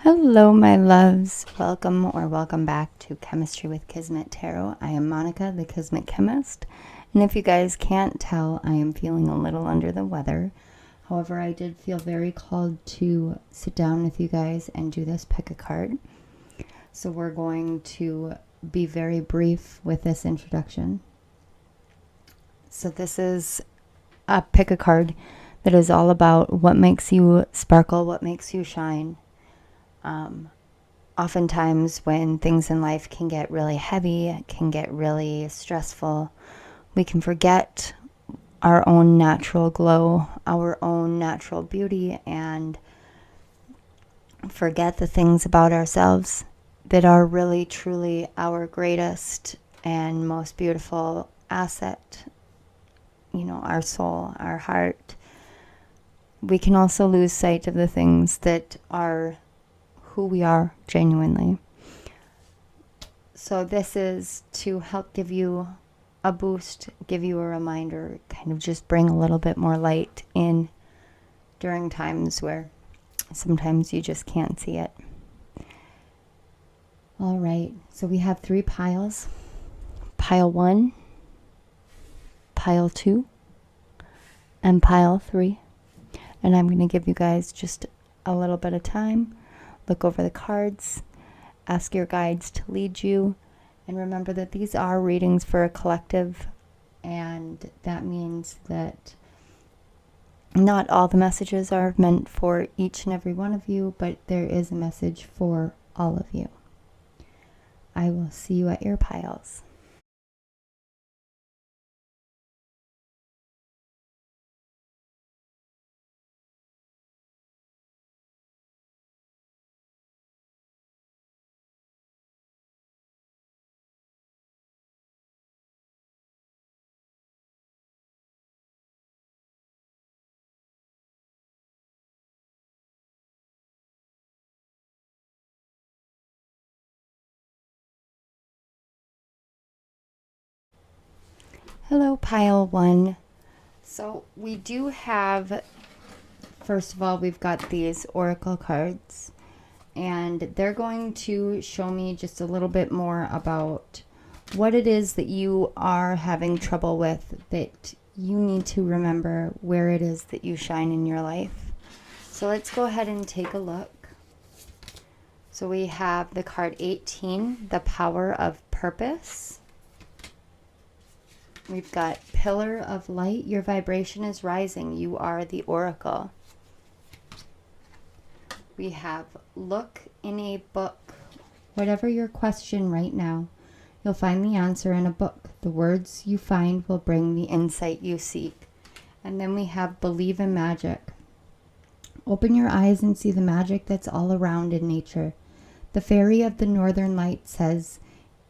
Hello, my loves. Welcome back to Chemistry with Kismet Tarot. I am Monica, the Kismet Chemist. And if you guys can't tell, I am feeling a little under the weather. However, I did feel very called to sit down with you guys and do this pick a card. So we're going to be very brief with this introduction. So this is a pick a card that is all about what makes you sparkle, what makes you shine. Oftentimes when things in life can get really heavy, can get really stressful, we can forget our own natural glow, our own natural beauty, and forget the things about ourselves that are really truly our greatest and most beautiful asset. You know, our soul, our heart. We can also lose sight of the things that are who we are genuinely. So this is to help give you a boost, give you a reminder, kind of just bring a little bit more light in during times where sometimes you just can't see it. All right, so we have 3 piles. Pile 1, pile 2, and pile 3. And I'm going to give you guys just a little bit of time. Look over the cards, ask your guides to lead you, and remember that these are readings for a collective, and that means that not all the messages are meant for each and every one of you, but there is a message for all of you. I will see you at your piles. Hello, pile 1. So we do have, first of all, we've got these oracle cards, and they're going to show me just a little bit more about what it is that you are having trouble with, that you need to remember where it is that you shine in your life. So let's go ahead and take a look. So we have the card 18, the power of purpose. We've got pillar of light. Your vibration is rising. You are the oracle. We have look in a book. Whatever your question right now, you'll find the answer in a book. The words you find will bring the insight you seek. And then we have believe in magic. Open your eyes and see the magic that's all around in nature. The fairy of the northern light says,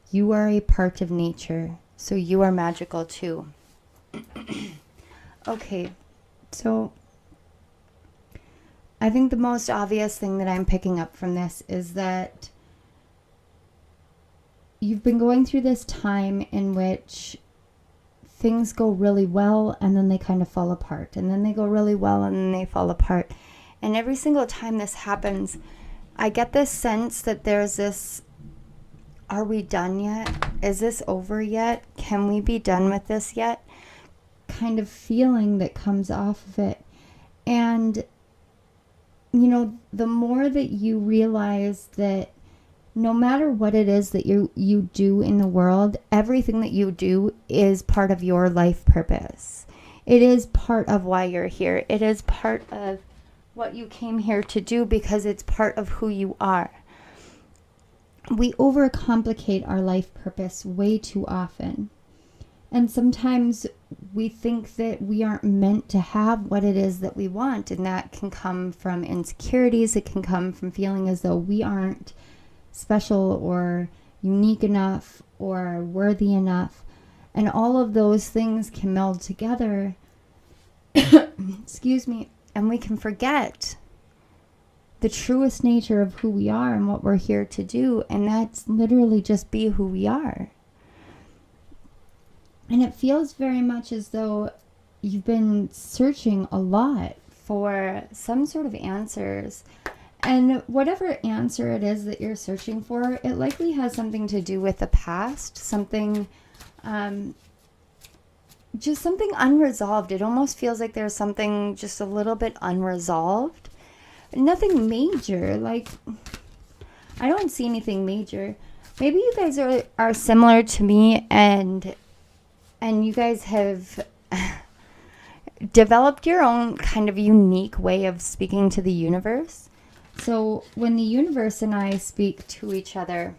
you are a part of nature, so you are magical too. Okay, so I think the most obvious thing that I'm picking up from this is that you've been going through this time in which things go really well and then they kind of fall apart, and then they go really well and then they fall apart. And every single time this happens, I get this sense that there's this, are we done yet? Is this over yet? Can we be done with this yet? Kind of feeling that comes off of it. And, you know, the more that you realize that no matter what it is that you do in the world, everything that you do is part of your life purpose. It is part of why you're here. It is part of what you came here to do because it's part of who you are. We overcomplicate our life purpose way too often. And sometimes we think that we aren't meant to have what it is that we want. And that can come from insecurities. It can come from feeling as though we aren't special or unique enough or worthy enough. And all of those things can meld together. Excuse me. And we can forget the truest nature of who we are and what we're here to do. And that's literally just be who we are. And it feels very much as though you've been searching a lot for some sort of answers. And whatever answer it is that you're searching for, it likely has something to do with the past, something, just something unresolved. It almost feels like there's something just a little bit unresolved. Nothing major. Like, I don't see anything major. Maybe you guys are similar to me, and you guys have developed your own kind of unique way of speaking to the universe. So when the universe and I speak to each other,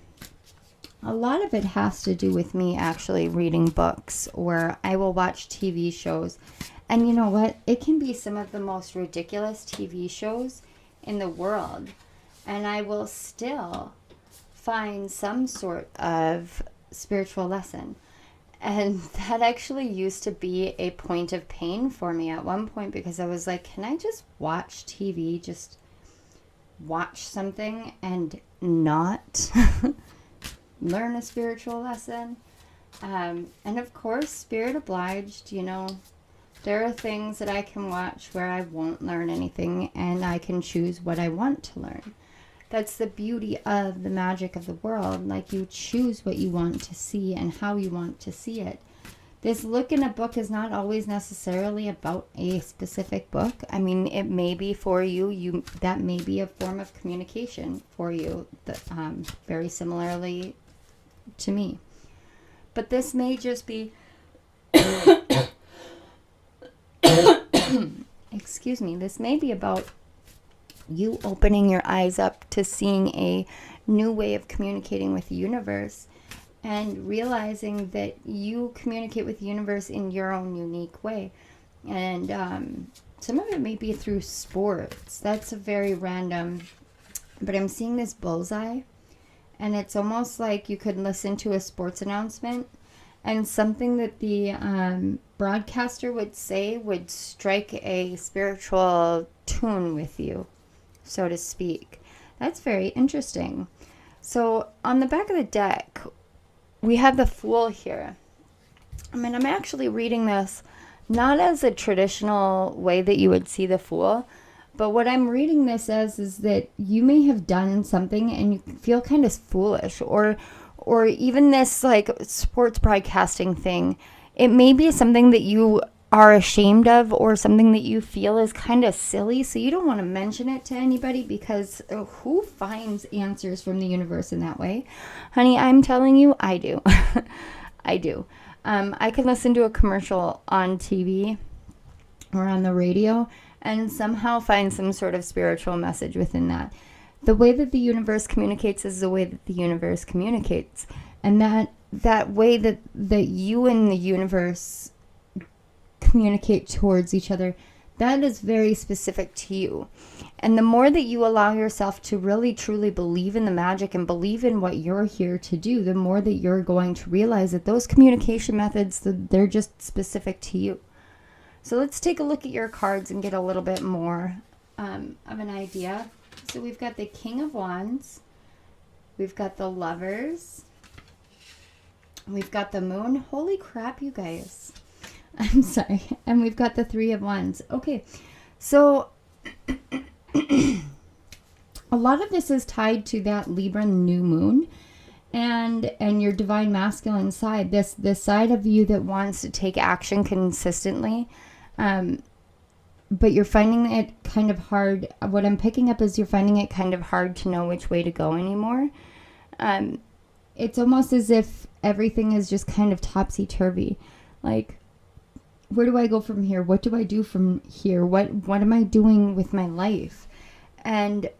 a lot of it has to do with me actually reading books, or I will watch TV shows. And you know what? It can be some of the most ridiculous TV shows in the world, and I will still find some sort of spiritual lesson. And that actually used to be a point of pain for me at one point, because I was like, can I just watch TV, just watch something and not learn a spiritual lesson? And of course, spirit obliged, you know, there are things that I can watch where I won't learn anything, and I can choose what I want to learn. That's the beauty of the magic of the world. Like, you choose what you want to see and how you want to see it. This look in a book is not always necessarily about a specific book. I mean, it may be for you. That may be a form of communication for you, very similarly to me. But this may just be, excuse me, this may be about you opening your eyes up to seeing a new way of communicating with the universe, and realizing that you communicate with the universe in your own unique way. And some of it may be through sports. That's a very random, but I'm seeing this bullseye, and it's almost like you could listen to a sports announcement, and something that the broadcaster would say would strike a spiritual tune with you, so to speak. That's very interesting. So on the back of the deck, we have the Fool here. I mean, I'm actually reading this not as a traditional way that you would see the Fool, but what I'm reading this as is that you may have done something and you feel kind of foolish, or even this like sports broadcasting thing. It may be something that you are ashamed of, or something that you feel is kind of silly, so you don't want to mention it to anybody, because who finds answers from the universe in that way? Honey, I'm telling you, I do. I do. I can listen to a commercial on TV or on the radio and somehow find some sort of spiritual message within that. The way that the universe communicates is the way that the universe communicates, and that way that you and the universe communicate towards each other, that is very specific to you. And the more that you allow yourself to really truly believe in the magic and believe in what you're here to do, the more that you're going to realize that those communication methods, they're just specific to you. So let's take a look at your cards and get a little bit more of an idea. So we've got the King of Wands, we've got the Lovers, we've got the Moon. Holy crap, you guys. I'm sorry. And we've got the Three of Wands. Okay, so a lot of this is tied to that Libra new moon and your divine masculine side, this side of you that wants to take action consistently, but you're finding it kind of hard. What I'm picking up is you're finding it kind of hard to know which way to go anymore. It's almost as if everything is just kind of topsy-turvy. Like, where do I go from here? What do I do from here? What am I doing with my life? And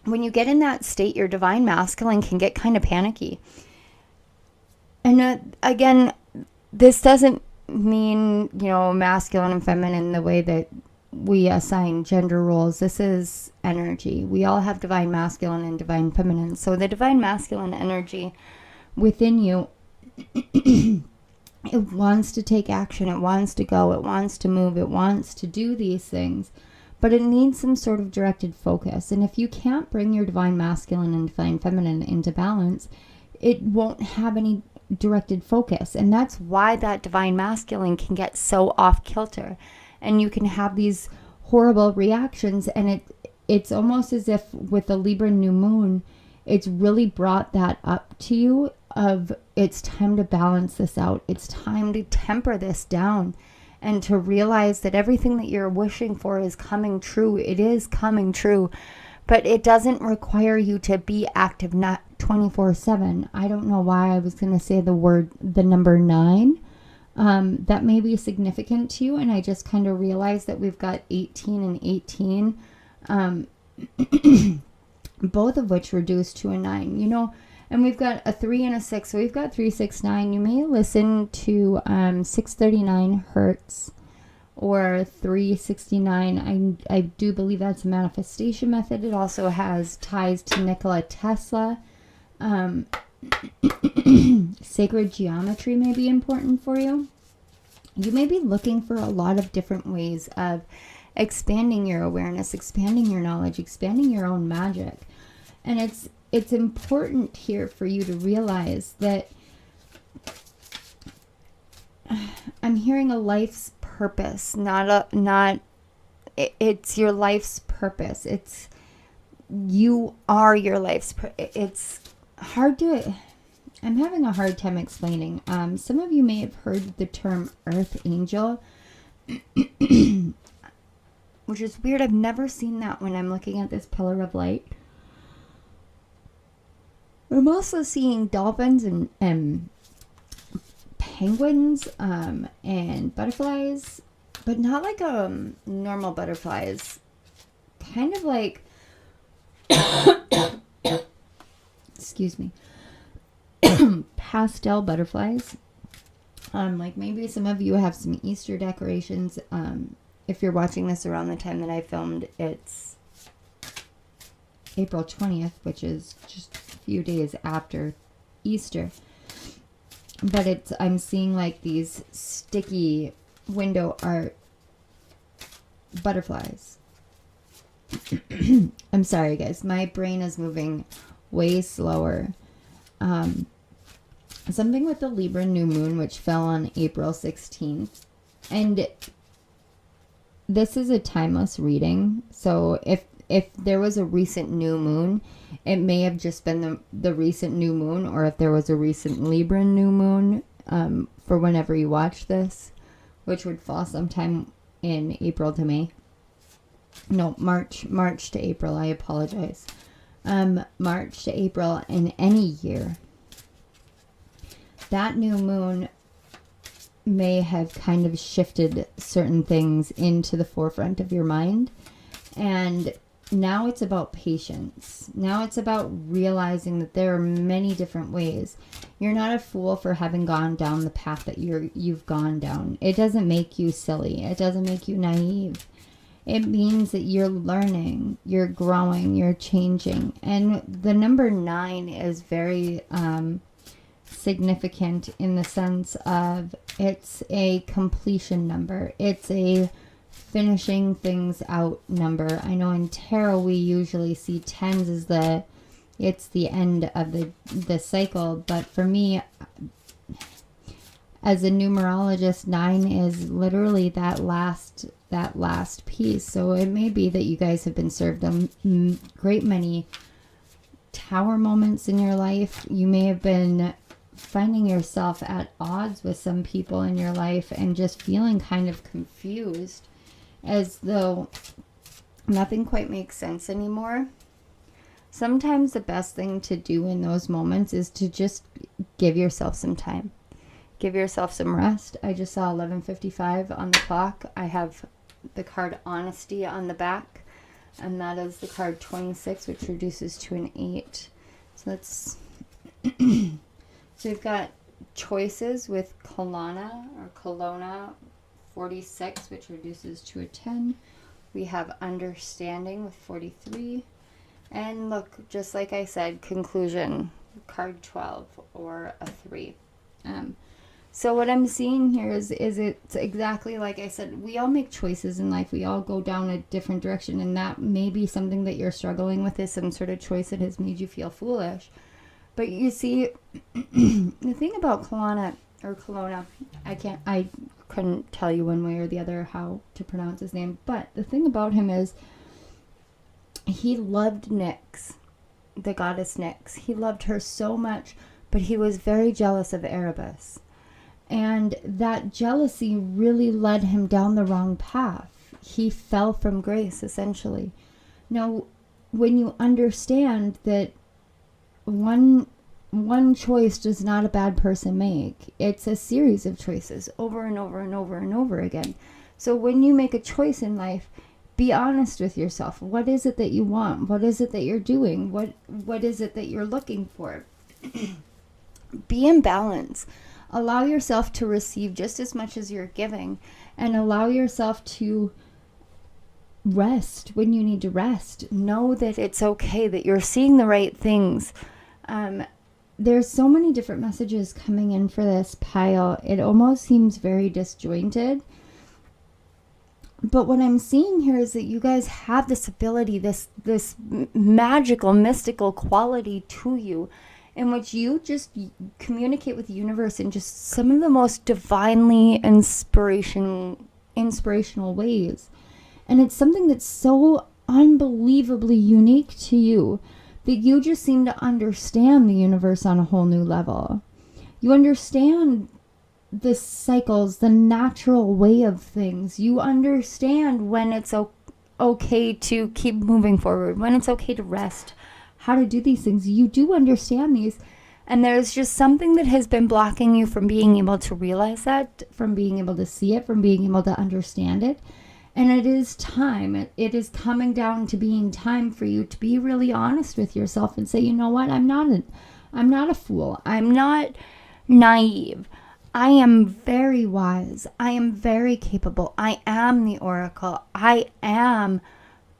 when you get in that state, your divine masculine can get kind of panicky. And again, this doesn't mean, masculine and feminine the way that we assign gender roles. This is energy. We all have divine masculine and divine feminine. So the divine masculine energy within you, it wants to take action, it wants to go, it wants to move, it wants to do these things, but it needs some sort of directed focus. And if you can't bring your divine masculine and divine feminine into balance, it won't have any directed focus. And that's why that divine masculine can get so off kilter, and you can have these horrible reactions, and it's almost as if with the Libra new moon, it's really brought that up to you of it's time to balance this out. It's time to temper this down and to realize that everything that you're wishing for is coming true. It is coming true, but it doesn't require you to be active, not 24/7. I don't know why I was going to say the number 9. That may be significant to you. And I just kind of realized that we've got 18 and 18. Both of which reduce to a 9, and we've got a 3 and a 6, so we've got 369. You may listen to 639 hertz or 369. I do believe that's a manifestation method. It also has ties to Nikola Tesla. Sacred geometry may be important for you. You may be looking for a lot of different ways of expanding your awareness, expanding your knowledge, expanding your own magic. And it's important here for you to realize that I'm hearing a life's purpose, it's your life's purpose. You are your life's it's hard to, I'm having a hard time explaining. Some of you may have heard the term earth angel, which is weird. I've never seen that when I'm looking at this pillar of light. I'm also seeing dolphins and penguins and butterflies, but not like normal butterflies. Kind of like, excuse me, pastel butterflies. Like maybe some of you have some Easter decorations. If you're watching this around the time that I filmed, it's April 20th, which is just a few days after Easter. But I'm seeing like these sticky window art butterflies. I'm sorry, guys. My brain is moving way slower. Something with the Libra new moon, which fell on April 16th. And this is a timeless reading. So if there was a recent new moon, it may have just been the recent new moon, or if there was a recent Libra new moon for whenever you watch this, which would fall sometime in April to May. No, March to April. I apologize. March to April in any year. That new moon may have kind of shifted certain things into the forefront of your mind. And now it's about patience. Now it's about realizing that there are many different ways. You're not a fool for having gone down the path that you've gone down. It doesn't make you silly. It doesn't make you naive. It means that you're learning, you're growing, you're changing. And the number 9 is very significant in the sense of it's a completion number. It's a finishing things out number. I know in tarot we usually see 10s as it's the end of the cycle, but for me, as a numerologist, 9 is literally that last piece. So it may be that you guys have been served a great many tower moments in your life. You may have been finding yourself at odds with some people in your life and just feeling kind of confused, as though nothing quite makes sense anymore. Sometimes the best thing to do in those moments is to just give yourself some time. Give yourself some rest. I just saw 11:55 on the clock. I have the card Honesty on the back, and that is the card 26, which reduces to an 8. So that's so we've got choices with Kelowna 46, which reduces to a 10. We have understanding with 43. And look, just like I said, conclusion, card 12 or a 3. So what I'm seeing here is it's exactly like I said. We all make choices in life. We all go down a different direction, and that may be something that you're struggling with, is some sort of choice that has made you feel foolish. But you see, the thing about Kelowna, I couldn't tell you one way or the other how to pronounce his name. But the thing about him is, he loved Nyx, the goddess Nyx. He loved her so much, but he was very jealous of Erebus. And that jealousy really led him down the wrong path. He fell from grace, essentially. Now, when you understand that one choice does not a bad person make, it's a series of choices over and over and over and over again. So when you make a choice in life, be honest with yourself. What is it that you want? What is it that you're doing? What is it that you're looking for? Be in balance. Allow yourself to receive just as much as you're giving, and allow yourself to rest when you need to rest. Know that it's okay, that you're seeing the right things. There's so many different messages coming in for this pile. It almost seems very disjointed. But what I'm seeing here is that you guys have this ability, this magical, mystical quality to you, in which you just communicate with the universe in just some of the most divinely inspirational ways. And it's something that's so unbelievably unique to you that you just seem to understand the universe on a whole new level. You understand the cycles, the natural way of things. You understand when it's okay to keep moving forward, when it's okay to rest, how to do these things. You do understand these, and there's just something that has been blocking you from being able to realize that, from being able to see it, from being able to understand it. And it is time. It is coming down to being time for you to be really honest with yourself and say, you know what, I'm not a fool. I'm not naive. I am very wise. I am very capable. I am the oracle. I am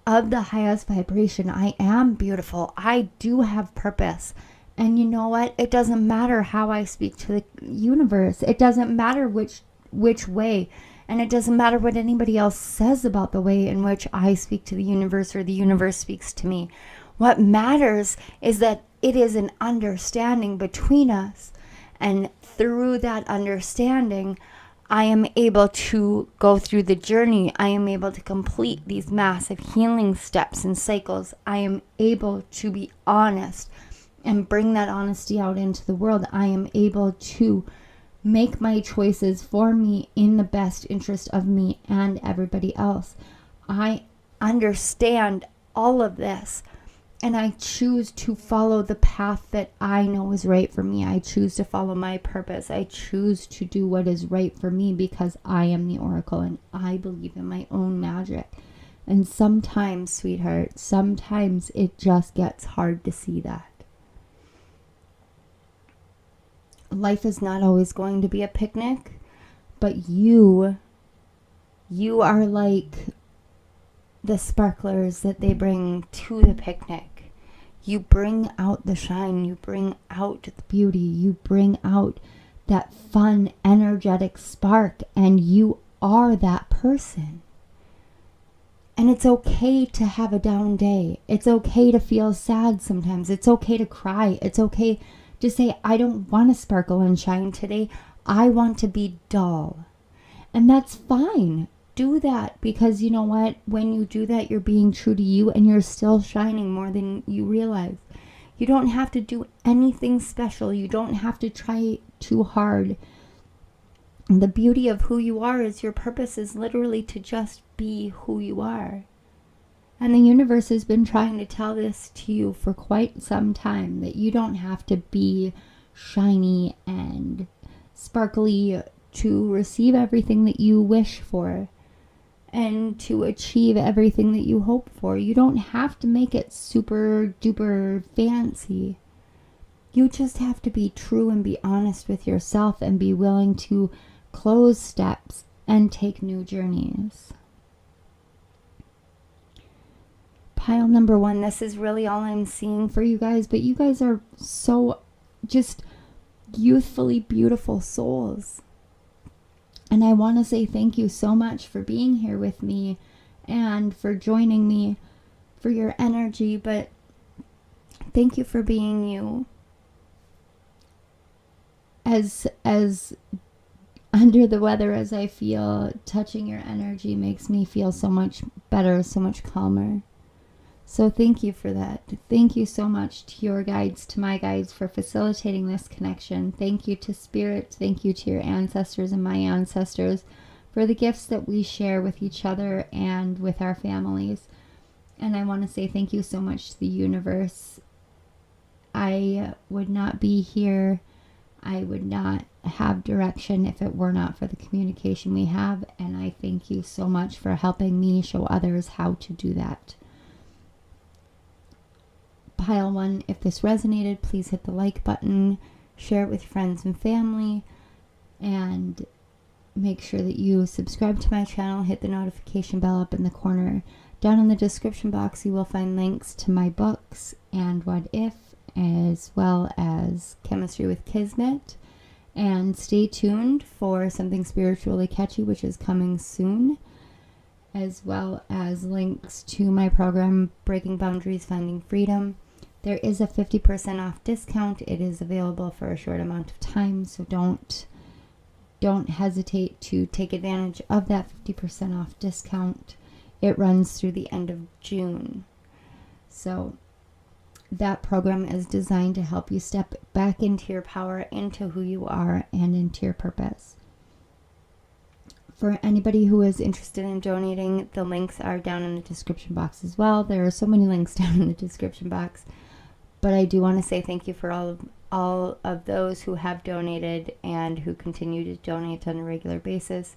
of the highest vibration. I am beautiful. I do have purpose. And you know what? It doesn't matter how I speak to the universe. It doesn't matter which way. And it doesn't matter what anybody else says about the way in which I speak to the universe or the universe speaks to me. What matters is that it is an understanding between us. And through that understanding, I am able to go through the journey. I am able to complete these massive healing steps and cycles. I am able to be honest and bring that honesty out into the world. I am able to make my choices for me in the best interest of me and everybody else. I understand all of this, and I choose to follow the path that I know is right for me. I choose to follow my purpose. I choose to do what is right for me because I am the oracle and I believe in my own magic. And sometimes, sweetheart, sometimes it just gets hard to see that. Life is not always going to be a picnic, but you are like the sparklers that they bring to the picnic. You bring out the shine, you bring out the beauty, you bring out that fun, energetic spark, and you are that person. And it's okay to have a down day. It's okay to feel sad sometimes. It's okay to cry. It's okay to say, I don't want to sparkle and shine today. I want to be dull. And that's fine. Do that, because you know what? When you do that, you're being true to you and you're still shining more than you realize. You don't have to do anything special. You don't have to try too hard. The beauty of who you are is your purpose is literally to just be who you are. And the universe has been trying to tell this to you for quite some time, that you don't have to be shiny and sparkly to receive everything that you wish for and to achieve everything that you hope for. You don't have to make it super duper fancy. You just have to be true and be honest with yourself and be willing to close steps and take new journeys. Pile number 1, this is really all I'm seeing for you guys, but you guys are so just youthfully beautiful souls. And I want to say thank you so much for being here with me and for joining me, for your energy, but thank you for being you. As under the weather as I feel, touching your energy makes me feel so much better, so much calmer. So thank you for that. Thank you so much to your guides, to my guides, for facilitating this connection. Thank you to Spirit. Thank you to your ancestors and my ancestors for the gifts that we share with each other and with our families. And I want to say thank you so much to the universe. I would not be here. I would not have direction if it were not for the communication we have. And I thank you so much for helping me show others how to do that. Pile 1, if this resonated, please hit the like button, share it with friends and family, and make sure that you subscribe to my channel. Hit the notification bell up in the corner. Down in the description box, you will find links to my books and What If, as well as Chemistry with Kismet. And stay tuned for something spiritually catchy, which is coming soon, as well as links to my program, Breaking Boundaries, Finding Freedom. There is a 50% off discount. It is available for a short amount of time, so don't hesitate to take advantage of that 50% off discount. It runs through the end of June. So that program is designed to help you step back into your power, into who you are, and into your purpose. For anybody who is interested in donating, the links are down in the description box as well. There are so many links down in the description box. But I do want to say thank you for all of those who have donated and who continue to donate on a regular basis.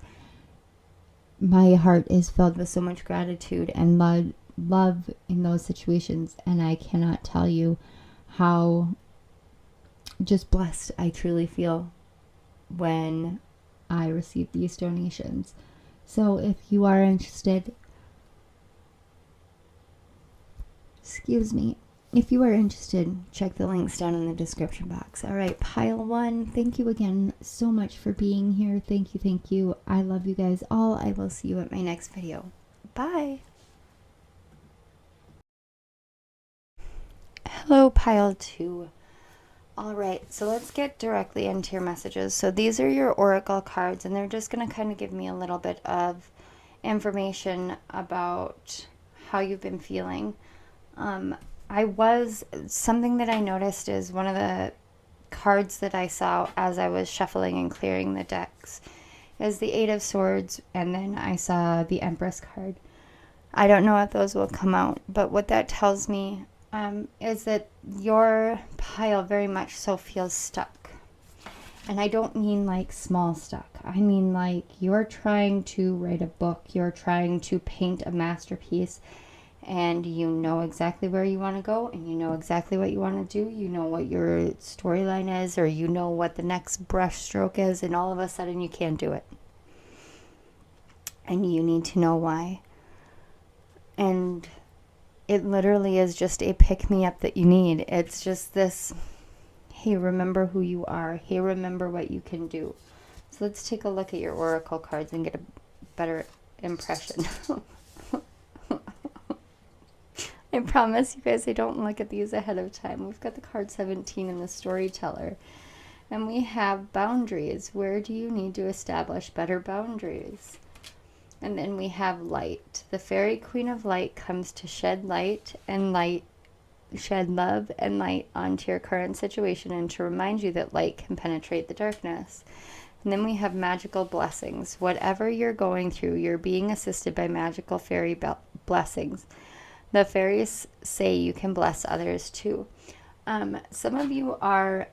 My heart is filled with so much gratitude and love in those situations, and I cannot tell you how just blessed I truly feel when I receive these donations. So if you are interested, if you are interested, check the links down in the description box. All right, pile 1, thank you again so much for being here. Thank you, thank you. I love you guys all. I will see you at my next video. Bye. Hello, pile 2. All right, so let's get directly into your messages. So these are your oracle cards, and they're just going to kind of give me a little bit of information about how you've been feeling. Something that I noticed is one of the cards that I saw as I was shuffling and clearing the decks is the 8 of Swords, and then I saw the Empress card. I don't know if those will come out, but what that tells me is that your pile very much so feels stuck. And I don't mean like small stuck. I mean like you're trying to write a book, you're trying to paint a masterpiece, and you know exactly where you want to go, and you know exactly what you want to do, you know what your storyline is, or you know what the next brush stroke is, and all of a sudden you can't do it. And you need to know why. And it literally is just a pick-me-up that you need. It's just this, hey, remember who you are. Hey, remember what you can do. So let's take a look at your oracle cards and get a better impression. I promise you guys I don't look at these ahead of time. We've got the card 17 in the Storyteller. And we have boundaries. Where do you need to establish better boundaries? And then we have light. The Fairy Queen of Light comes to shed light, shed love and light onto your current situation, and to remind you that light can penetrate the darkness. And then we have magical blessings. Whatever you're going through, you're being assisted by magical fairy blessings. The fairies say you can bless others too. Some of you are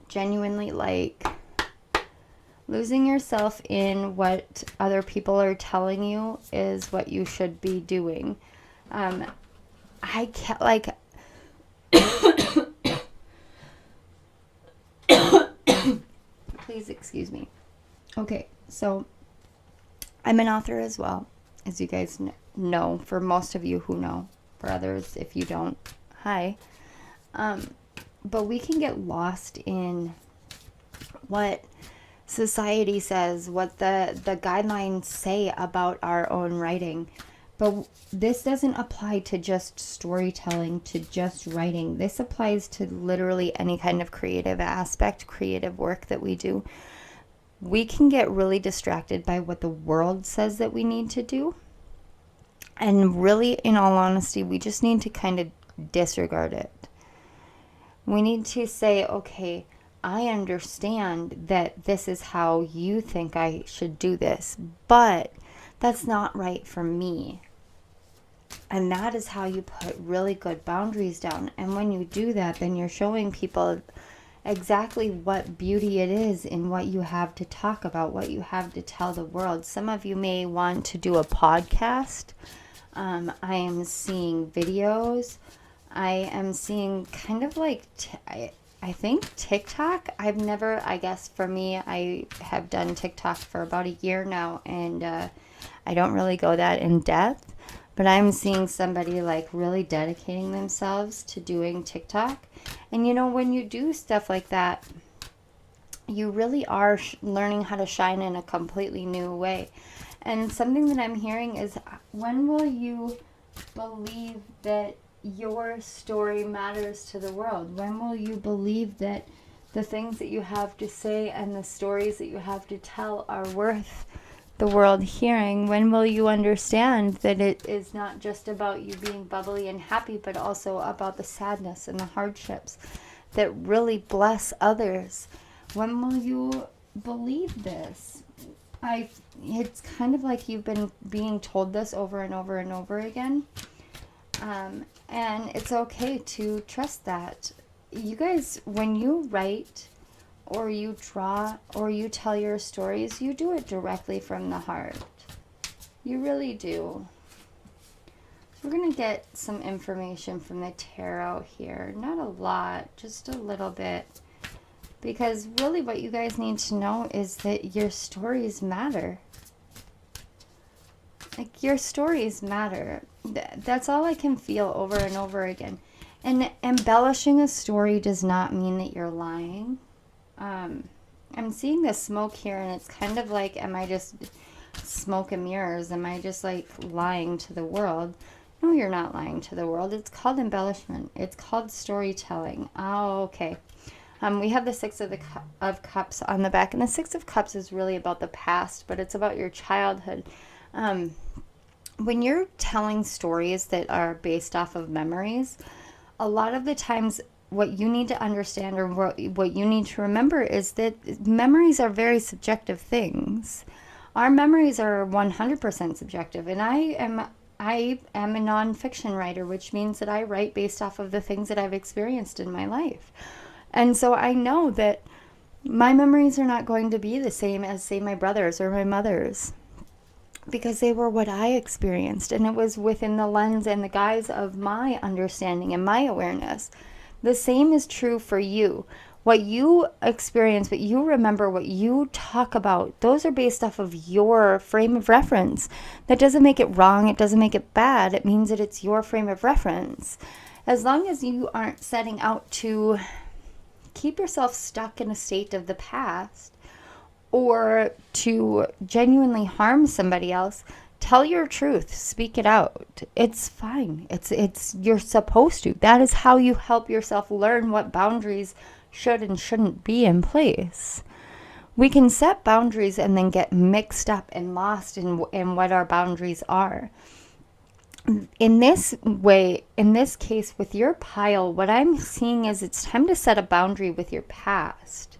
genuinely like losing yourself in what other people are telling you is what you should be doing. I can't like please excuse me. Okay, so I'm an author as well, as you guys know, for most of you who know. For others, if you don't, hi. But we can get lost in what society says, what the guidelines say about our own writing. But this doesn't apply to just storytelling, to just writing. This applies to literally any kind of creative aspect, creative work that we do. We can get really distracted by what the world says that we need to do. And really, in all honesty, we just need to kind of disregard it. We need to say, okay, I understand that this is how you think I should do this, but that's not right for me. And that is how you put really good boundaries down. And when you do that, then you're showing people exactly what beauty it is in what you have to talk about, what you have to tell the world. Some of you may want to do a podcast. I am seeing videos. I am seeing kind of like, I think TikTok. I guess for me, I have done TikTok for about a year now, and I don't really go that in depth, but I'm seeing somebody like really dedicating themselves to doing TikTok. And when you do stuff like that, you really are learning how to shine in a completely new way. And something that I'm hearing is, when will you believe that your story matters to the world? When will you believe that the things that you have to say and the stories that you have to tell are worth the world hearing? When will you understand that it is not just about you being bubbly and happy, but also about the sadness and the hardships that really bless others? When will you believe this? It's kind of like you've been being told this over and over and over again. And it's okay to trust that. You guys, when you write or you draw or you tell your stories, you do it directly from the heart. You really do. We're going to get some information from the tarot here. Not a lot, just a little bit. Because really what you guys need to know is that your stories matter. Like, your stories matter. That's all I can feel over and over again. And embellishing a story does not mean that you're lying. I'm seeing the smoke here, and it's kind of like, am I just smoke and mirrors? Am I just like lying to the world? No, you're not lying to the world. It's called embellishment. It's called storytelling. Oh, okay. We have the Six of Cups on the back, and the Six of Cups is really about the past, but it's about your childhood. When you're telling stories that are based off of memories, a lot of the times what you need to understand, or what you need to remember, is that memories are very subjective things. Our memories are 100% subjective, and I am a nonfiction writer, which means that I write based off of the things that I've experienced in my life. And so I know that my memories are not going to be the same as, say, my brother's or my mother's, because they were what I experienced, and it was within the lens and the guise of my understanding and my awareness. The same is true for you. What you experience, what you remember, what you talk about, those are based off of your frame of reference. That doesn't make it wrong. It doesn't make it bad. It means that it's your frame of reference. As long as you aren't setting out to keep yourself stuck in a state of the past, or to genuinely harm somebody else, tell your truth, speak it out. It's fine. It's you're supposed to. That is how you help yourself learn what boundaries should and shouldn't be in place. We can set boundaries and then get mixed up and lost in what our boundaries are. In this way, in this case with your pile, what I'm seeing is it's time to set a boundary with your past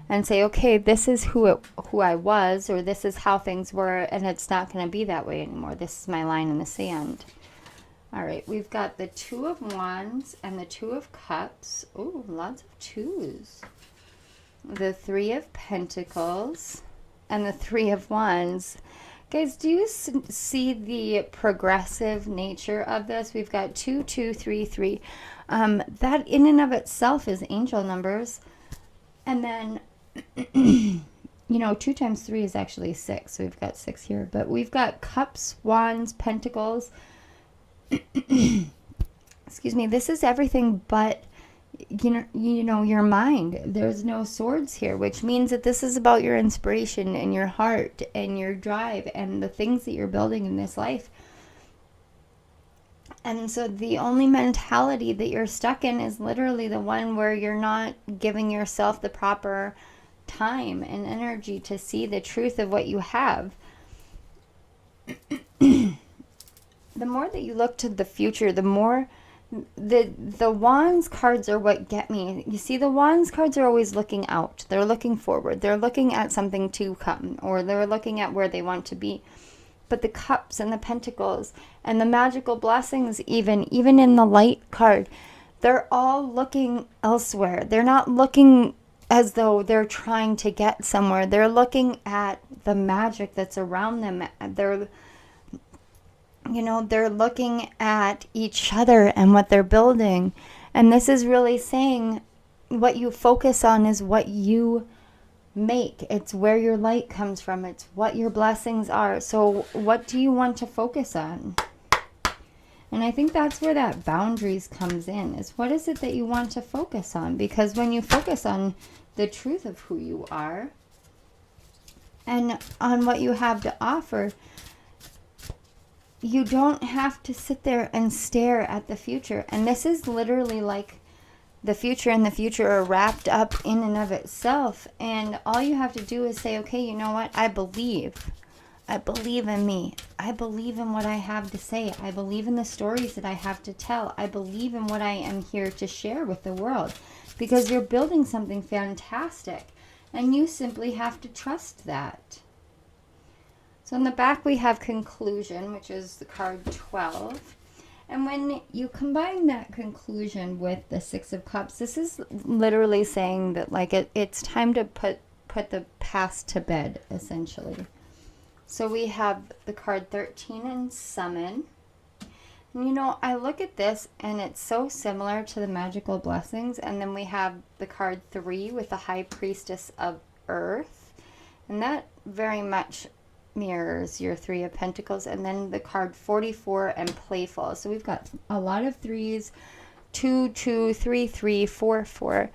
and say, okay, this is who I was, or this is how things were, and it's not going to be that way anymore. This is my line in the sand. All right, we've got the Two of Wands and the Two of Cups. Oh, lots of twos. The Three of Pentacles and the Three of Wands. Guys, do you see the progressive nature of this? We've got 2, 2, 3, 3. That in and of itself is angel numbers. And then, 2 times 3 is actually 6. So we've got 6 here. But we've got Cups, Wands, Pentacles. Excuse me. This is everything but your mind. There's no swords here, which means that this is about your inspiration and your heart and your drive and the things that you're building in this life. And so the only mentality that you're stuck in is literally the one where you're not giving yourself the proper time and energy to see the truth of what you have. the more that you look to the future, the more the wands cards are what get me. You see, the wands cards are always looking out. They're looking forward. They're looking at something to come, or they're looking at where they want to be. But the cups and the pentacles and the magical blessings, even in the light card, they're all looking elsewhere. They're not looking as though they're trying to get somewhere. They're looking at the magic that's around them. They're looking at each other and what they're building. And this is really saying what you focus on is what you make. It's where your light comes from. It's what your blessings are. So what do you want to focus on? And I think that's where that boundaries comes in, is what is it that you want to focus on? Because when you focus on the truth of who you are and on what you have to offer, you don't have to sit there and stare at the future. And this is literally like the future and the future are wrapped up in and of itself. And all you have to do is say, okay, you know what? I believe. I believe in me. I believe in what I have to say. I believe in the stories that I have to tell. I believe in what I am here to share with the world. Because you're building something fantastic. And you simply have to trust that. So in the back we have conclusion, which is the card 12. And when you combine that conclusion with the Six of Cups, this is literally saying that like it's time to put the past to bed, essentially. So we have the card 13 and Summon. And I look at this and it's so similar to the magical blessings. And then we have the card 3 with the High Priestess of Earth. And that very much mirrors your 3 of Pentacles. And then the card 44 and Playful. So we've got a lot of 3s, 2, 2, 3, 3, 4, 4.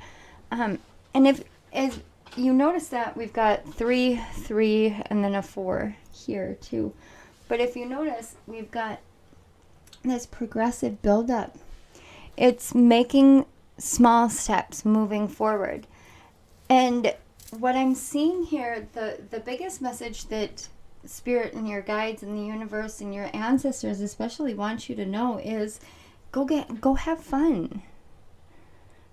And if you notice that we've got 3, 3, and then a 4 here too. But if you notice, we've got this progressive buildup. It's making small steps moving forward. And what I'm seeing here, the biggest message that Spirit and your guides and the universe and your ancestors especially want you to know is go have fun.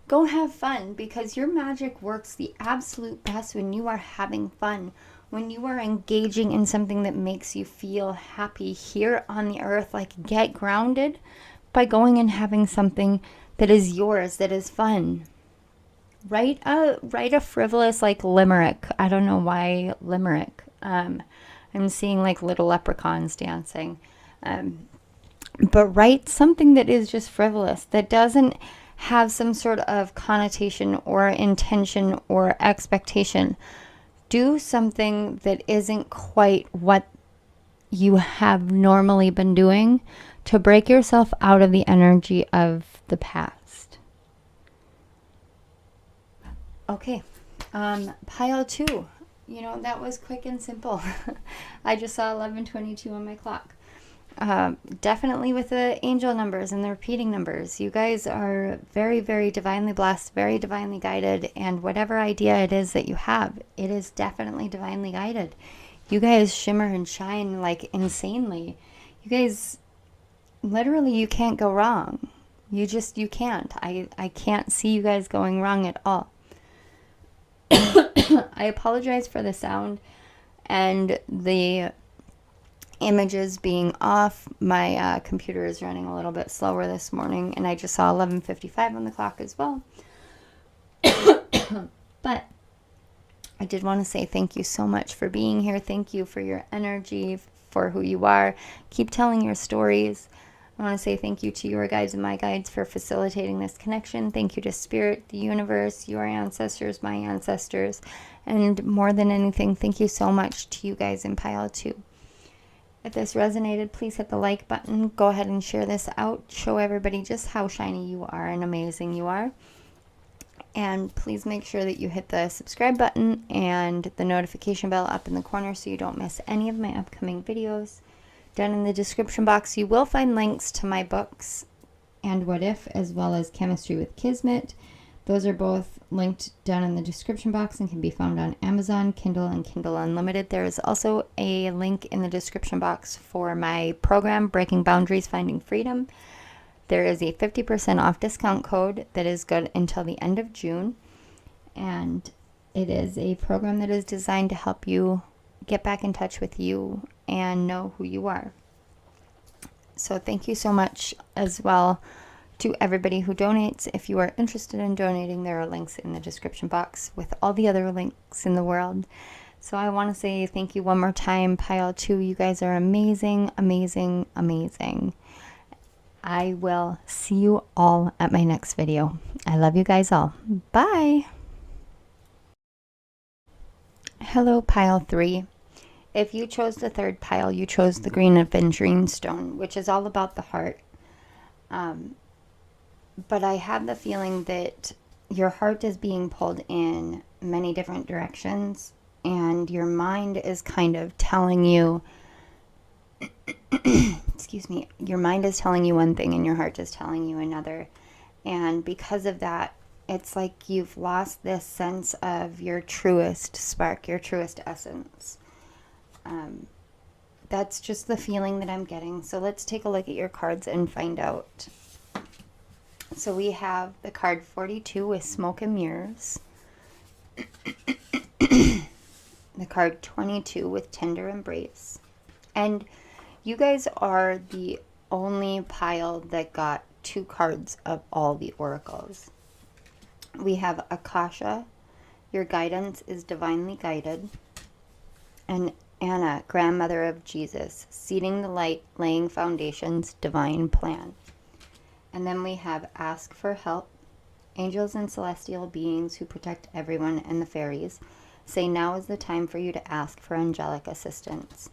Go have fun, because your magic works the absolute best when you are having fun, when you are engaging in something that makes you feel happy here on the earth. Like, get grounded by going and having something that is yours, that is fun. Write a frivolous like limerick. I don't know why limerick. I'm seeing like little leprechauns dancing. But write something that is just frivolous, that doesn't have some sort of connotation or intention or expectation. Do something that isn't quite what you have normally been doing to break yourself out of the energy of the past. Okay, pile 2. That was quick and simple. I just saw 11:22 on my clock. Definitely with the angel numbers and the repeating numbers. You guys are very, very divinely blessed, very divinely guided, and whatever idea it is that you have, it is definitely divinely guided. You guys shimmer and shine like insanely. You guys, literally, you can't go wrong. You can't. I can't see you guys going wrong at all. I apologize for the sound and the images being off. My computer is running a little bit slower this morning, and I just saw 11:55 on the clock as well. But I did want to say thank you so much for being here. Thank you for your energy, for who you are. Keep telling your stories. I want to say thank you to your guides and my guides for facilitating this connection. Thank you to Spirit, the universe, your ancestors, my ancestors, and more than anything, thank you so much to you guys in pile 2. If this resonated, please hit the like button. Go ahead and share this out. Show everybody just how shiny you are and amazing you are. And please make sure that you hit the subscribe button and the notification bell up in the corner so you don't miss any of my upcoming videos. Down in the description box, you will find links to my books, And What If, as well as Chemistry with Kismet, Those are both linked down in the description box and can be found on Amazon, Kindle, and Kindle Unlimited. There is also a link in the description box for my program, Breaking Boundaries, Finding Freedom. There is a 50% off discount code that is good until the end of June. And it is a program that is designed to help you get back in touch with you and know who you are. So thank you so much as well to everybody who donates. If you are interested in donating, there are links in the description box with all the other links in the world. So I want to say thank you one more time, Pile 2. You guys are amazing, amazing, amazing. I will see you all at my next video. I love you guys all. Bye. Hello, Pile 3. If you chose the third pile, you chose the Green Aventurine Stone, which is all about the heart. But I have the feeling that your heart is being pulled in many different directions, and your mind is kind of telling you, excuse me, your mind is telling you one thing and your heart is telling you another. And because of that, it's like you've lost this sense of your truest spark, your truest essence. That's just the feeling that I'm getting. So let's take a look at your cards and find out. So we have the card 42 with Smoke and Mirrors. The card 22 with Tender Embrace. And you guys are the only pile that got 2 cards of all the oracles. We have Akasha, your guidance is divinely guided. And Anna, grandmother of Jesus, seeding the light, laying foundations, divine plan. And then we have Ask for Help. Angels and celestial beings who protect everyone and the fairies say now is the time for you to ask for angelic assistance.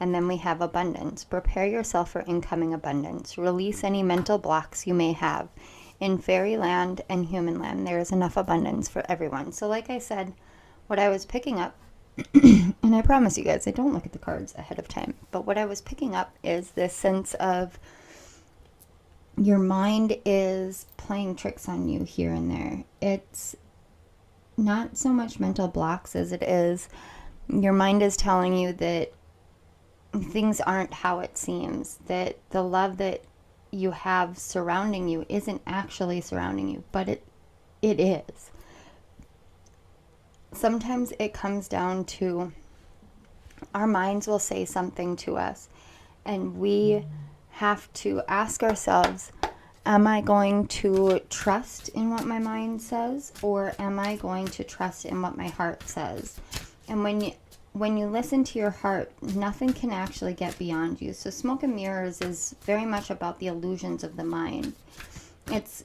And then we have Abundance. Prepare yourself for incoming abundance. Release any mental blocks you may have. In fairyland and human land, there is enough abundance for everyone. So like I said, what I was picking up, and I promise you guys, I don't look at the cards ahead of time, but what I was picking up is this sense of your mind is playing tricks on you here and there. It's not so much mental blocks as it is your mind is telling you that things aren't how it seems, that the love that you have surrounding you isn't actually surrounding you, but it is. Sometimes it comes down to our minds will say something to us, and we have to ask ourselves, am I going to trust in what my mind says, or am I going to trust in what my heart says? And when you listen to your heart, nothing can actually get beyond you. So Smoke and Mirrors is very much about the illusions of the mind. It's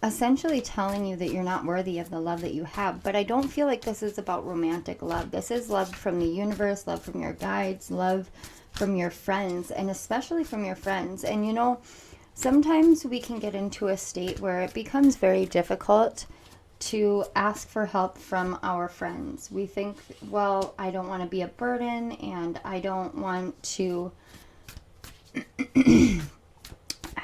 essentially telling you that you're not worthy of the love that you have. But I don't feel like this is about romantic love. This is love from the universe, love from your guides, love from your friends, and especially from your friends. And you know, sometimes we can get into a state where it becomes very difficult to ask for help from our friends. We think, well, I don't want to be a burden, and I don't want to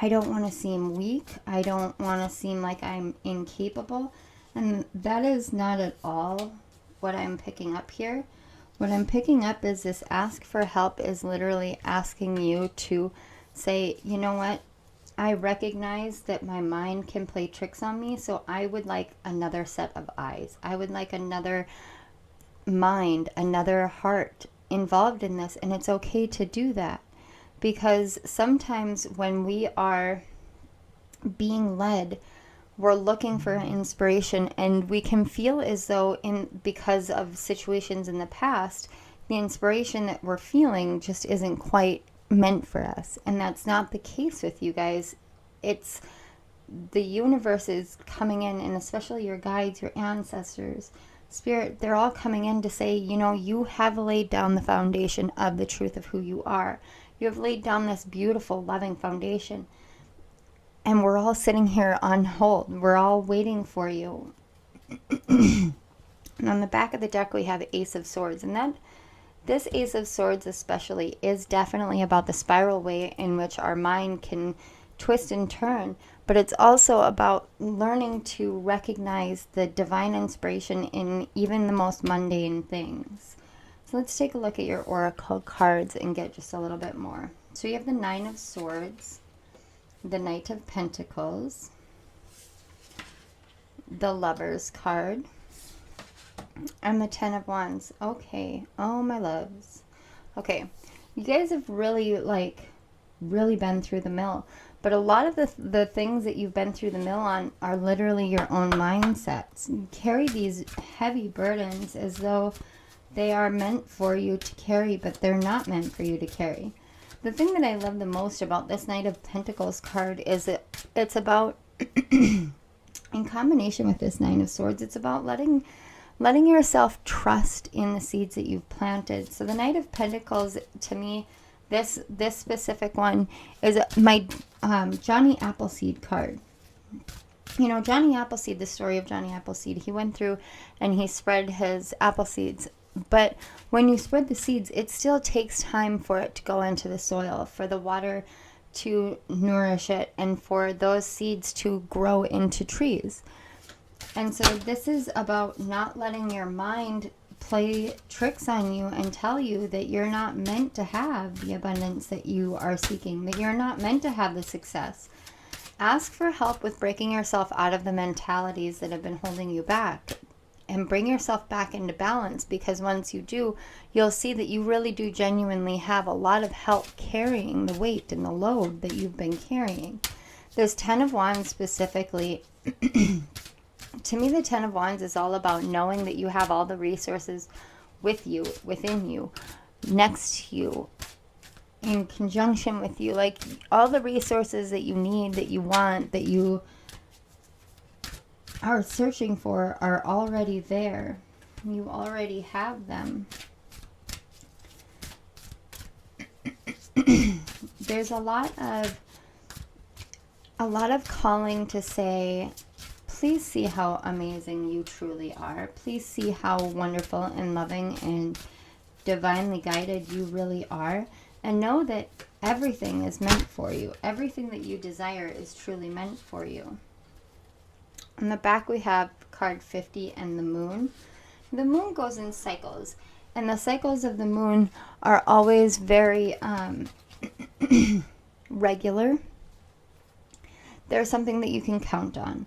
I don't want to seem weak. I don't want to seem like I'm incapable. And that is not at all what I'm picking up here. What I'm picking up is this ask for help is literally asking you to say, you know what? I recognize that my mind can play tricks on me, so I would like another set of eyes. I would like another mind, another heart involved in this, and it's okay to do that. Because sometimes when we are being led, we're looking for inspiration, and we can feel as though because of situations in the past, the inspiration that we're feeling just isn't quite meant for us. And that's not the case with you guys. It's the universe is coming in, and especially your guides, your ancestors, spirit, they're all coming in to say, you know, you have laid down the foundation of the truth of who you are. You have laid down this beautiful, loving foundation. And we're all sitting here on hold. We're all waiting for you. And on the back of the deck, we have Ace of Swords. And this Ace of Swords especially is definitely about the spiral way in which our mind can twist and turn, but it's also about learning to recognize the divine inspiration in even the most mundane things. So let's take a look at your oracle cards and get just a little bit more. So you have the Nine of Swords, the Knight of Pentacles, the Lover's card, and the Ten of Wands. Okay. Oh, my loves. Okay. You guys have really been through the mill. But a lot of the things that you've been through the mill on are literally your own mindsets. You carry these heavy burdens as though they are meant for you to carry, but they're not meant for you to carry. The thing that I love the most about this Knight of Pentacles card is that it's about, in combination with this Nine of Swords, it's about letting yourself trust in the seeds that you've planted. So the Knight of Pentacles, to me, this specific one is my Johnny Appleseed card. You know, Johnny Appleseed, the story of Johnny Appleseed, he went through and he spread his apple seeds. But when you spread the seeds, it still takes time for it to go into the soil, for the water to nourish it, and for those seeds to grow into trees. And so this is about not letting your mind play tricks on you and tell you that you're not meant to have the abundance that you are seeking, that you're not meant to have the success. Ask for help with breaking yourself out of the mentalities that have been holding you back, and bring yourself back into balance, because once you do, you'll see that you really do genuinely have a lot of help carrying the weight and the load that you've been carrying. This Ten of Wands specifically, to me, the Ten of Wands is all about knowing that you have all the resources with you, within you, next to you, in conjunction with you. Like, all the resources that you need, that you want, that you are searching for are already there. You already have them. There's a lot of calling to say, please see how amazing you truly are. Please see how wonderful and loving and divinely guided you really are. And know that everything is meant for you. Everything that you desire is truly meant for you. On the back we have card 50 and the Moon. The Moon goes in cycles. And the cycles of the Moon are always very regular. They're something that you can count on.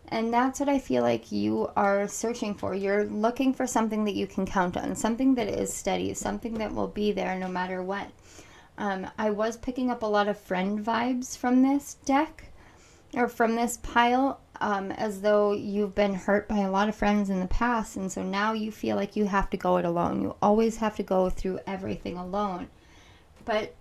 And that's what I feel like you are searching for. You're looking for something that you can count on. Something that is steady. Something that will be there no matter what. I was picking up a lot of friend vibes from this deck, or from this pile, as though you've been hurt by a lot of friends in the past, and so now you feel like you have to go it alone. You always have to go through everything alone. But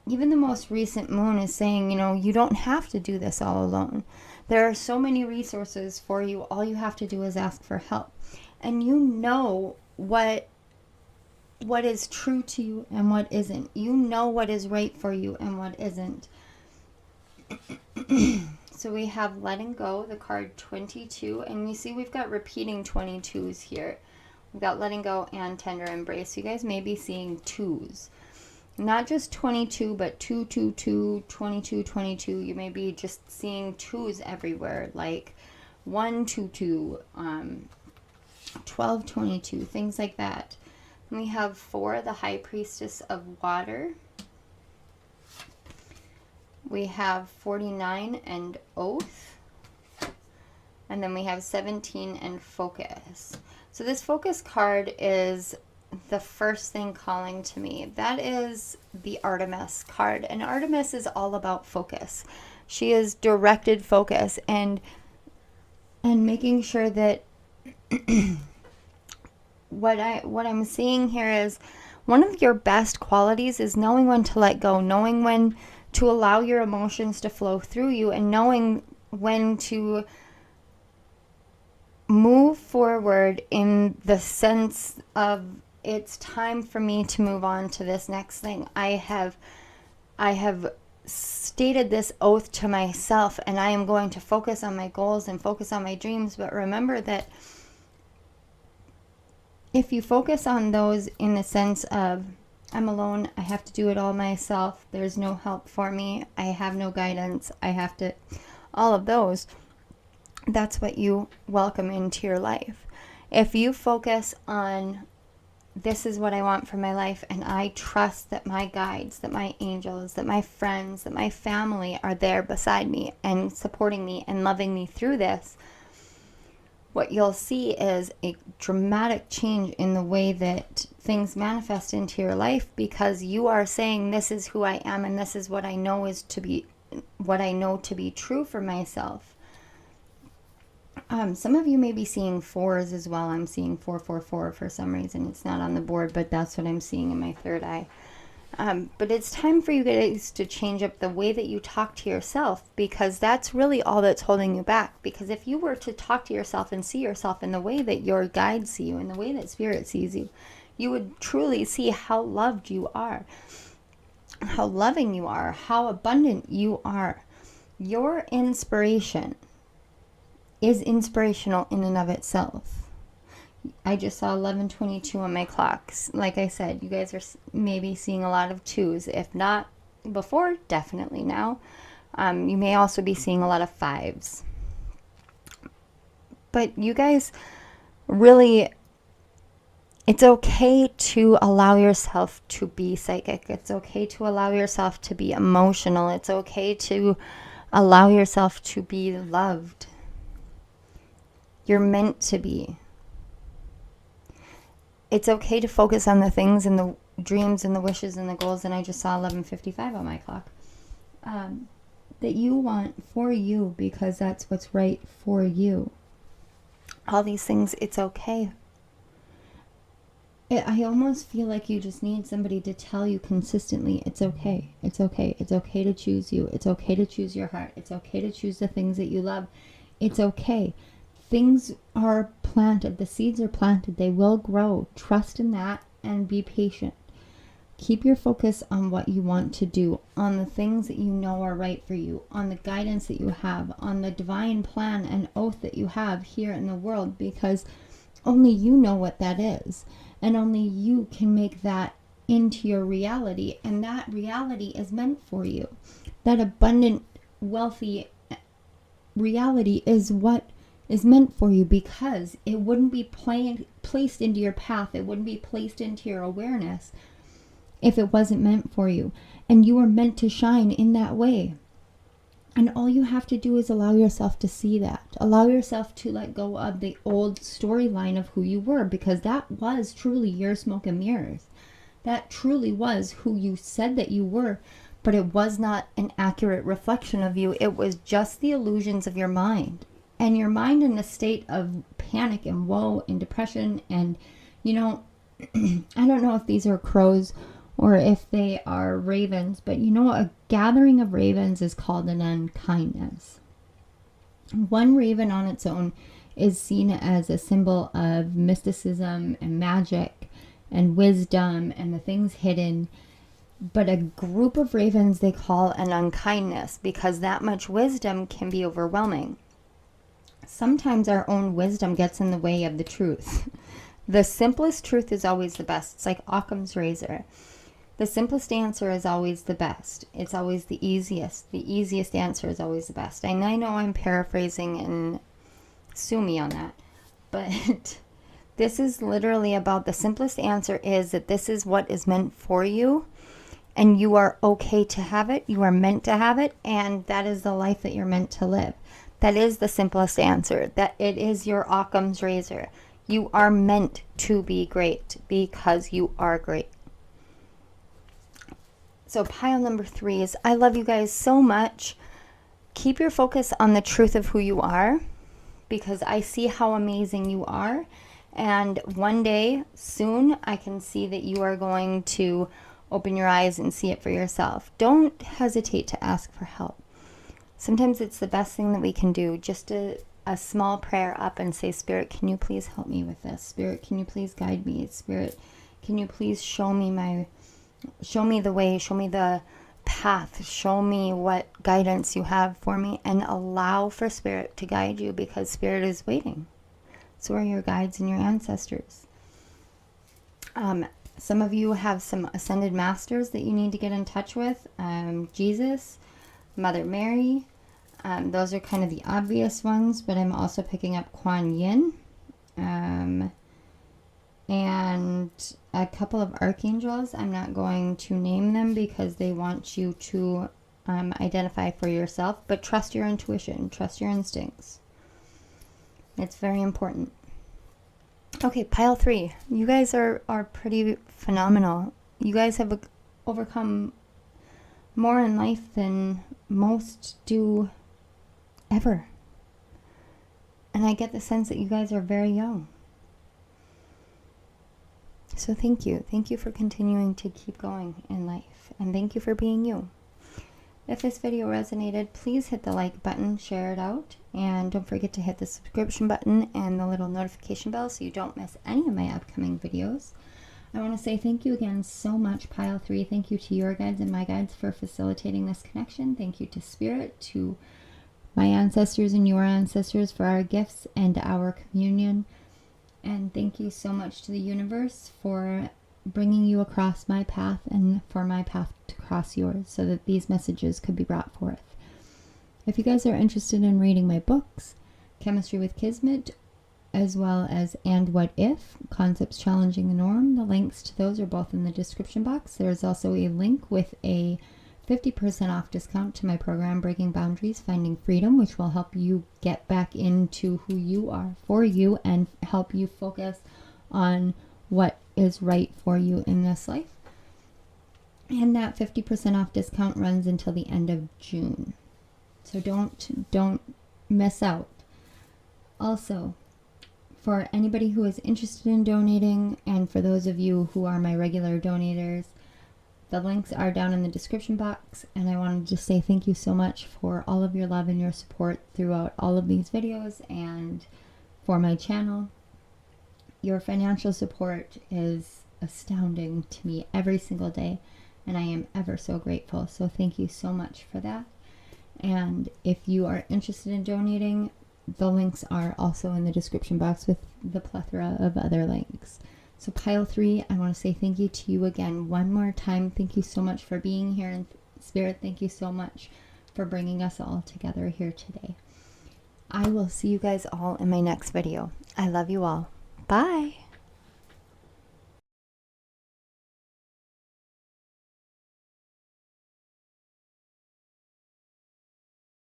even the most recent moon is saying, you know, you don't have to do this all alone. There are so many resources for you. All you have to do is ask for help. And you know what is true to you and what isn't. You know what is right for you and what isn't. So we have letting go, the card 22, and you see we've got repeating 22s here. We've got letting go and tender embrace. So you guys may be seeing twos. Not just 22, but 2, 2, 2, 22, 22. You may be just seeing twos everywhere, like 1, 2, 2, 12, 22, things like that. And we have 4, the High Priestess of Water. We have 49 and Oath. And then we have 17 and Focus. So this Focus card is the first thing calling to me. That is the Artemis card. And Artemis is all about focus. She is directed focus and making sure that what I'm seeing here is one of your best qualities is knowing when to let go, knowing when to allow your emotions to flow through you, and knowing when to move forward in the sense of, it's time for me to move on to this next thing. I have stated this oath to myself, and I am going to focus on my goals and focus on my dreams. But remember that if you focus on those in the sense of, I'm alone. I have to do it all myself. There's no help for me. I have no guidance. I have to, all of those. That's what you welcome into your life. If you focus on, this is what I want for my life, and I trust that my guides, that my angels, that my friends, that my family are there beside me and supporting me and loving me through this, what you'll see is a dramatic change in the way that things manifest into your life, because you are saying, this is who I am and this is what I know is to be, what I know to be true for myself. Some of you may be seeing fours as well. I'm seeing 444 for some reason. It's not on the board, but that's what I'm seeing in my third eye. But it's time for you guys to change up the way that you talk to yourself, because that's really all that's holding you back. Because if you were to talk to yourself and see yourself in the way that your guides see you, in the way that Spirit sees you, you would truly see how loved you are, how loving you are, how abundant you are. Your inspiration is inspirational in and of itself. I just saw 11:22 on my clocks. Like I said, you guys are maybe seeing a lot of twos. If not before, definitely now. You may also be seeing a lot of fives. But you guys really, it's okay to allow yourself to be psychic. It's okay to allow yourself to be emotional. It's okay to allow yourself to be loved. You're meant to be. It's okay to focus on the things and the dreams and the wishes and the goals, and I just saw 11:55 on my clock, that you want for you, because that's what's right for you. All these things, it's okay. I almost feel like you just need somebody to tell you consistently, it's okay, it's okay, it's okay to choose you, it's okay to choose your heart, it's okay to choose the things that you love, it's okay. Things are planted, the seeds are planted, they will grow. Trust in that and be patient. Keep your focus on what you want to do, on the things that you know are right for you, on the guidance that you have, on the divine plan and oath that you have here in the world, because only you know what that is, and only you can make that into your reality, and that reality is meant for you. That abundant, wealthy reality is what is meant for you, because it wouldn't be placed into your path, it wouldn't be placed into your awareness if it wasn't meant for you. And you are meant to shine in that way. And all you have to do is allow yourself to see that. Allow yourself to let go of the old storyline of who you were, because that was truly your smoke and mirrors. That truly was who you said that you were, but it was not an accurate reflection of you. It was just the illusions of your mind. And your mind in a state of panic and woe and depression. And, you know, I don't know if these are crows or if they are ravens, but you know, a gathering of ravens is called an unkindness. One raven on its own is seen as a symbol of mysticism and magic and wisdom and the things hidden. But a group of ravens they call an unkindness, because that much wisdom can be overwhelming. Sometimes our own wisdom gets in the way of the truth. The simplest truth is always the best. It's like Occam's razor. The simplest answer is always the best. It's always the easiest. The easiest answer is always the best. And I know I'm paraphrasing, and sue me on that. But this is literally about the simplest answer is that this is what is meant for you. And you are okay to have it. You are meant to have it. And that is the life that you're meant to live. That is the simplest answer. That it is your Occam's razor. You are meant to be great because you are great. So pile number 3 is, I love you guys so much. Keep your focus on the truth of who you are, because I see how amazing you are. And one day, soon, I can see that you are going to open your eyes and see it for yourself. Don't hesitate to ask for help. Sometimes it's the best thing that we can do, just a small prayer up and say, Spirit, can you please help me with this? Spirit, can you please guide me? Spirit, can you please show me the way, show me the path, show me what guidance you have for me, and allow for Spirit to guide you, because Spirit is waiting. So are your guides and your ancestors. Some of you have some ascended masters that you need to get in touch with. Jesus, Mother Mary. Those are kind of the obvious ones, but I'm also picking up Kuan Yin. And a couple of archangels. I'm not going to name them because they want you to identify for yourself, but trust your intuition, trust your instincts. It's very important. Okay, pile 3. You guys are pretty phenomenal. You guys have overcome more in life than most do ever. And I get the sense that you guys are very young. So thank you. Thank you for continuing to keep going in life. And thank you for being you. If this video resonated, please hit the like button, share it out, and don't forget to hit the subscription button and the little notification bell so you don't miss any of my upcoming videos. I want to say thank you again so much, Pile 3. Thank you to your guides and my guides for facilitating this connection. Thank you to Spirit, to my ancestors and your ancestors for our gifts and our communion. And thank you so much to the universe for bringing you across my path and for my path to cross yours so that these messages could be brought forth. If you guys are interested in reading my books, Chemistry with Kismet, as well as And What If? Concepts Challenging the Norm, the links to those are both in the description box. There's also a link with a 50% off discount to my program, Breaking Boundaries, Finding Freedom, which will help you get back into who you are for you and help you focus on what is right for you in this life. And that 50% off discount runs until the end of June. So don't miss out. Also, for anybody who is interested in donating, and for those of you who are my regular donators, the links are down in the description box, and I wanted to say thank you so much for all of your love and your support throughout all of these videos and for my channel. Your financial support is astounding to me every single day, and I am ever so grateful. So thank you so much for that. And if you are interested in donating, the links are also in the description box with the plethora of other links. So Pile 3, I want to say thank you to you again one more time. Thank you so much for being here. And Spirit, thank you so much for bringing us all together here today. I will see you guys all in my next video. I love you all. Bye.